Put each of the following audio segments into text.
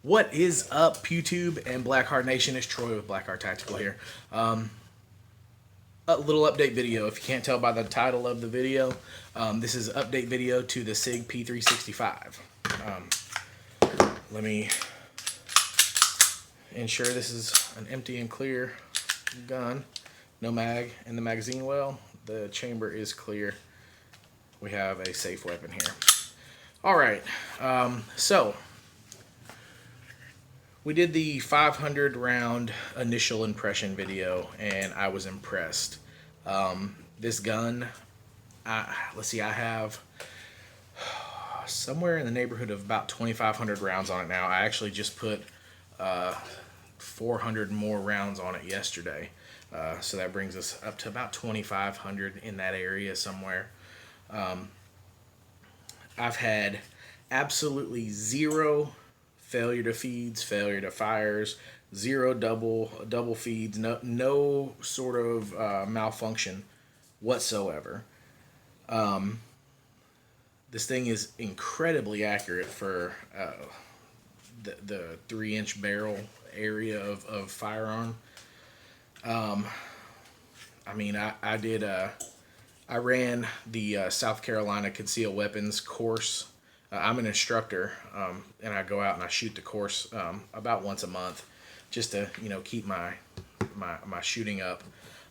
What is up, PewTube and Blackheart Nation? It's Troy with Blackheart Tactical here. A little update video. If you can't tell by the title of the video, this is an update video to the SIG P365. Let me ensure this is an empty and clear gun. No mag in the magazine well. The chamber is clear. We have a safe weapon here. Alright, so we did the 500 round initial impression video and I was impressed. This gun, let's see, I have somewhere in the neighborhood of about 2,500 rounds on it now. I actually just put 400 more rounds on it yesterday. So that brings us up to about 2,500 in that area somewhere. I've had absolutely zero failure to feeds, failure to fires, zero double feeds, no sort of malfunction whatsoever. This thing is incredibly accurate for the 3-inch barrel area of firearm. I mean, I ran the South Carolina Concealed Weapons course. I'm an instructor, and I go out and I shoot the course about once a month, just to keep my shooting up.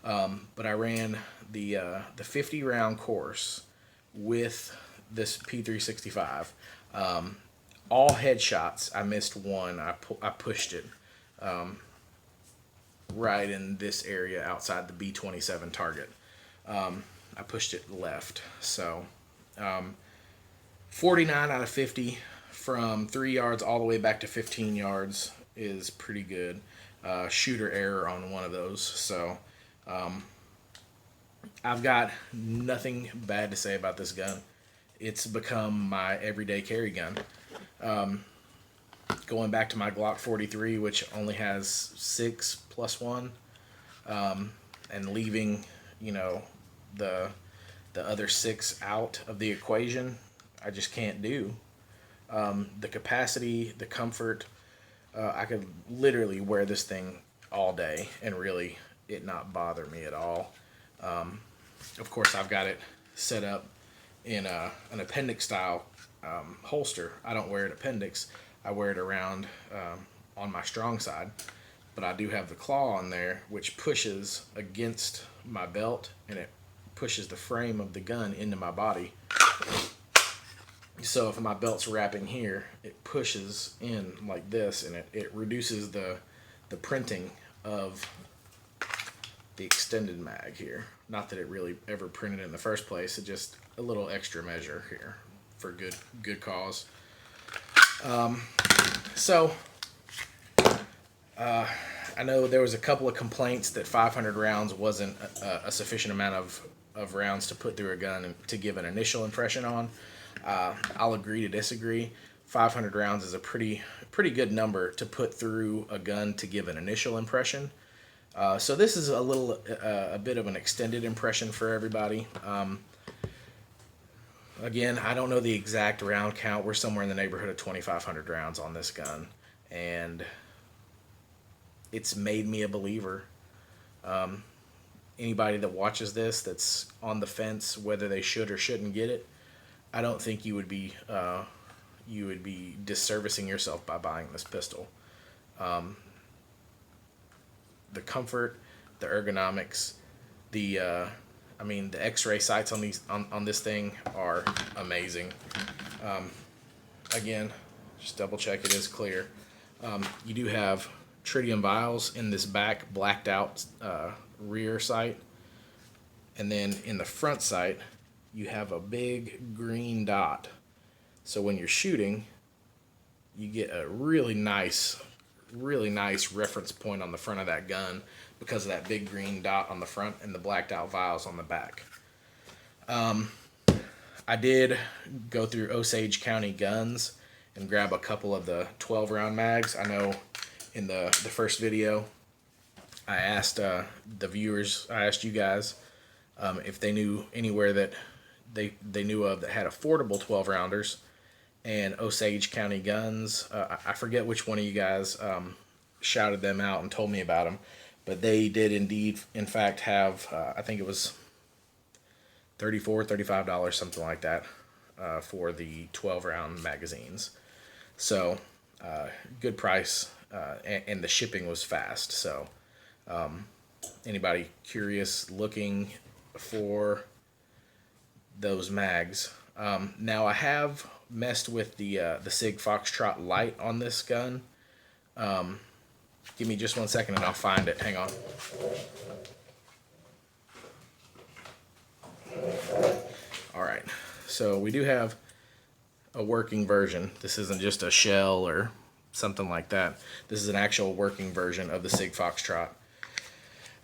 But I ran the 50 round course with this P365. All headshots. I missed one. I pushed it right in this area outside the B27 target. I pushed it left. So 49 out of 50 from 3 yards all the way back to 15 yards is pretty good. Shooter error on one of those. So I've got nothing bad to say about this gun. It's become my everyday carry gun. Going back to my Glock 43, which only has 6 plus 1, and leaving the other 6 out of the equation, I just can't do. The capacity, the comfort, I could literally wear this thing all day and really it not bother me at all. Of course, I've got it set up in an appendix style holster. I don't wear an appendix. I wear it around on my strong side, but I do have the claw on there, which pushes against my belt and it pushes the frame of the gun into my body. So if my belt's wrapping here, it pushes in like this, and it reduces the printing of the extended mag here. Not that it really ever printed in the first place. It just a little extra measure here for good cause. I know there was a couple of complaints that 500 rounds wasn't a sufficient amount of rounds to put through a gun and to give an initial impression on. I'll agree to disagree. 500 rounds is a pretty good number to put through a gun to give an initial impression. So this is a bit of an extended impression for everybody. Again, I don't know the exact round count. We're somewhere in the neighborhood of 2,500 rounds on this gun, and it's made me a believer. Anybody that watches this that's on the fence whether they should or shouldn't get it, I don't think you would be disservicing yourself by buying this pistol. The comfort, the ergonomics, the X-ray sights on this thing are amazing. Again, just double check it is clear. You do have tritium vials in this back blacked out rear sight, and then in the front sight you have a big green dot. So when you're shooting, you get a really nice reference point on the front of that gun because of that big green dot on the front and the blacked out vials on the back. I did go through Osage County Guns and grab a couple of the 12 round mags. I know in the first video I asked the viewers, I asked you guys if they knew anywhere that they knew of that had affordable 12 rounders, and Osage County Guns. I forget which one of you guys shouted them out and told me about them, but they did indeed, in fact, have, I think it was $35, something like that, for the 12 round magazines. So, good price, and the shipping was fast. So, anybody curious looking for those mags? Now, I have messed with the Sig Foxtrot light on this gun. Give me just 1 second and I'll find it. Hang on. All right, so we do have a working version. This isn't just a shell or something like that. This is an actual working version of the Sig Foxtrot.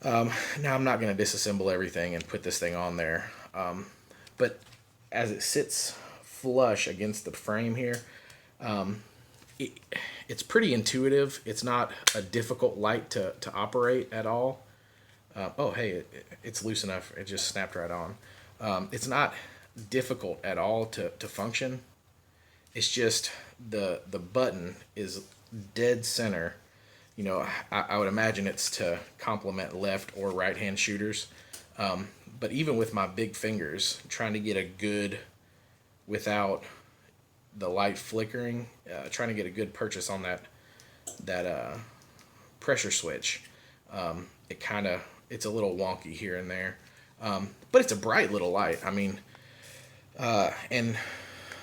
Now, I'm not going to disassemble everything and put this thing on there, but as it sits flush against the frame here, it's pretty intuitive. It's not a difficult light to operate at all. Oh, hey, it's loose enough. It just snapped right on. It's not difficult at all to function. It's just the button is dead center. You know, I would imagine it's to complement left or right hand shooters. But even with my big fingers, trying to get a good, without the light flickering, trying to get a good purchase on that pressure switch, it's a little wonky here and there. But it's a bright little light. I mean, and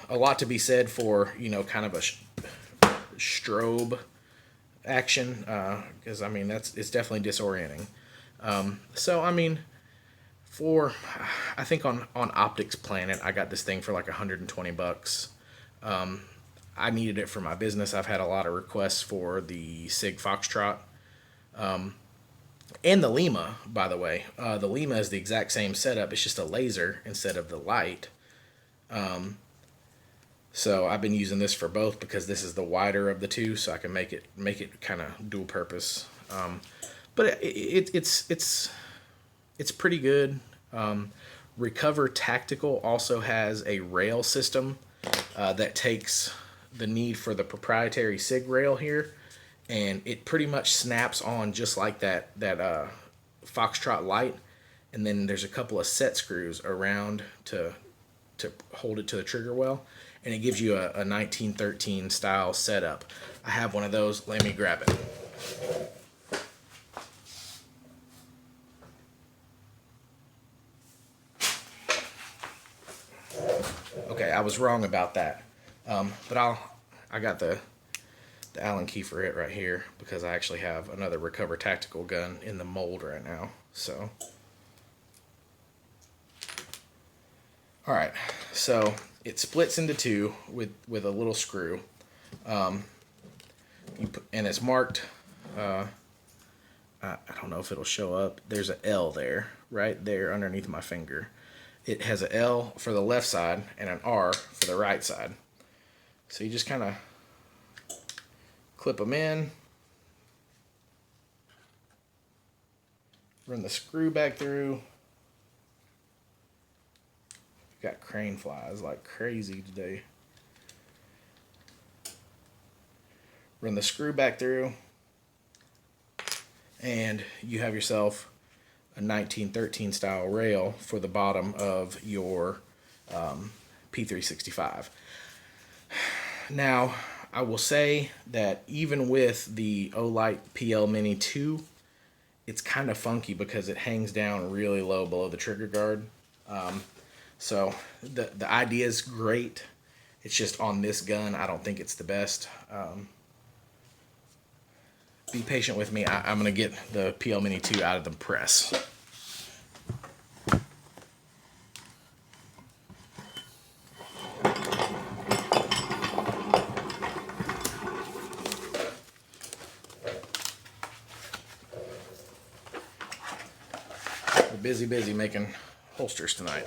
a lot to be said for, you know, kind of a strobe action, because I mean it's definitely disorienting. So I mean, I think on Optics Planet I got this thing for like $120. I needed it for my business. I've had a lot of requests for the Sig Foxtrot, and the Lima, by the way. The Lima is the exact same setup. It's just a laser instead of the light. So I've been using this for both because this is the wider of the two, so I can make it kind of dual purpose. But it's pretty good. Recover Tactical also has a rail system that takes the need for the proprietary SIG rail here, and it pretty much snaps on just like that Foxtrot light, and then there's a couple of set screws around to hold it to the trigger well, and it gives you a 1913 style setup. I have one of those. Let me grab it. Okay, I was wrong about that, but I got the Allen key for it right here because I actually have another Recover Tactical gun in the mold right now. So, all right, so it splits into two with a little screw, and it's marked. I don't know if it'll show up. There's an L there, right there underneath my finger. It has an L for the left side and an R for the right side. So you just kind of clip them in, run the screw back through. Got crane flies like crazy today. Run the screw back through, and you have yourself a 1913 style rail for the bottom of your P365. Now, I will say that even with the Olight PL Mini 2, it's kind of funky because it hangs down really low below the trigger guard. So the idea is great. It's just on this gun, I don't think it's the best. Be patient with me. I'm going to get the PL Mini 2 out of the press. We're busy making holsters tonight.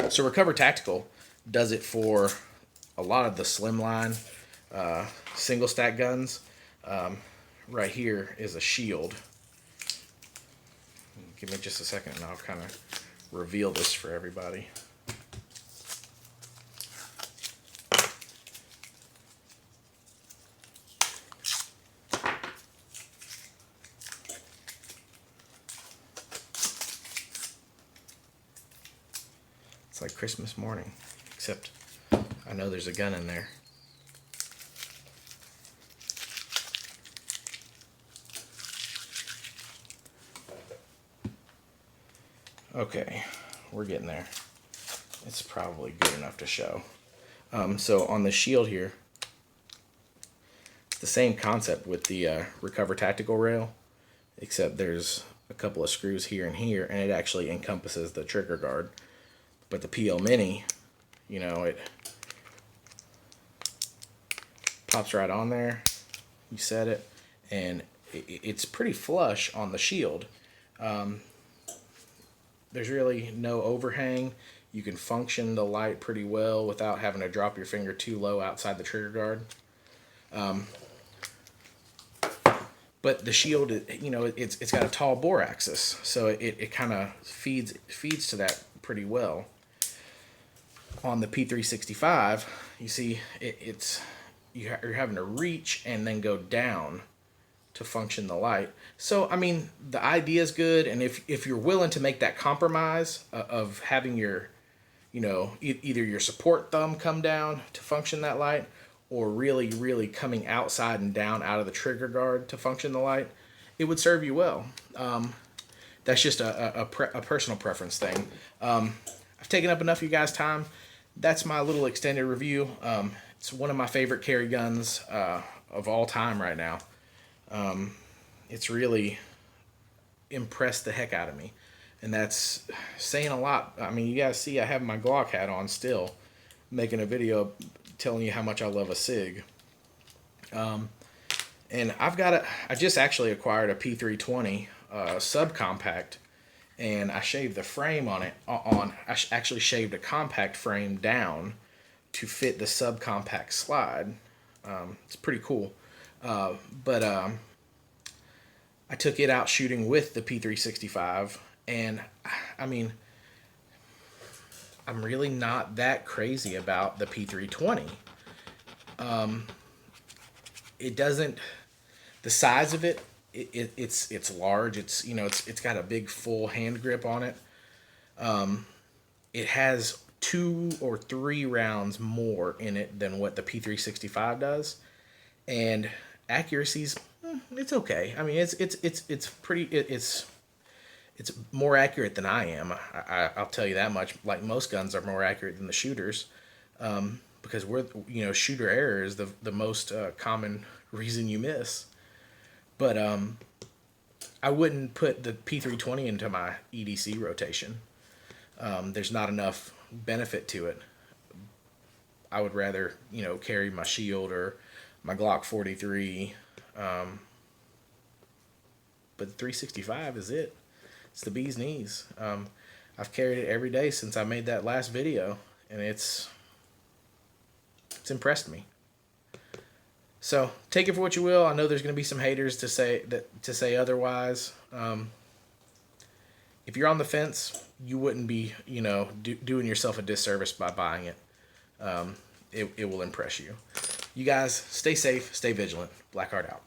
So Recover Tactical does it for a lot of the slimline single stack guns. Right here is a shield. Give me just a second and I'll kind of reveal this for everybody. It's like Christmas morning, except I know there's a gun in there. Okay, we're getting there. It's probably good enough to show. So on the shield here, it's the same concept with the Recover Tactical Rail, except there's a couple of screws here and here, and it actually encompasses the trigger guard. But the PL Mini, you know, it pops right on there. You set it, and it's pretty flush on the shield. There's really no overhang. You can function the light pretty well without having to drop your finger too low outside the trigger guard. But the shield, you know, it's got a tall bore axis, so it kind of feeds to that pretty well. On the P365, you see you're having to reach and then go down to function the light. So I mean, the idea is good, and if you're willing to make that compromise of having your, you know, either your support thumb come down to function that light, or really coming outside and down out of the trigger guard to function the light, it would serve you well. That's just a personal preference thing. I've taken up enough of you guys' time. That's my little extended review. It's one of my favorite carry guns of all time right now. It's really impressed the heck out of me, and that's saying a lot. I mean, you guys see I have my Glock hat on still, making a video telling you how much I love a SIG. And I just actually acquired a P320 subcompact, and I shaved the frame on it. I actually shaved a compact frame down to fit the subcompact slide. It's pretty cool. But I took it out shooting with the P365, and I mean, I'm really not that crazy about the P320. It doesn't, the size of it's large. It's, you know, it's got a big full hand grip on it. It has 2 or 3 rounds more in it than what the P365 does, and accuracy's it's okay. I mean, it's pretty. It's more accurate than I am. I'll tell you that much. Like, most guns are more accurate than the shooters, because shooter error is the most common reason you miss. But I wouldn't put the P320 into my EDC rotation. There's not enough benefit to it. I would rather, you know, carry my shield or my Glock 43. But the 365 is it. It's the bee's knees. I've carried it every day since I made that last video, and it's impressed me. So take it for what you will. I know there's going to be some haters to say otherwise. If you're on the fence, you wouldn't be, you know, doing yourself a disservice by buying it. It will impress you. You guys, stay safe, stay vigilant. Blackheart out.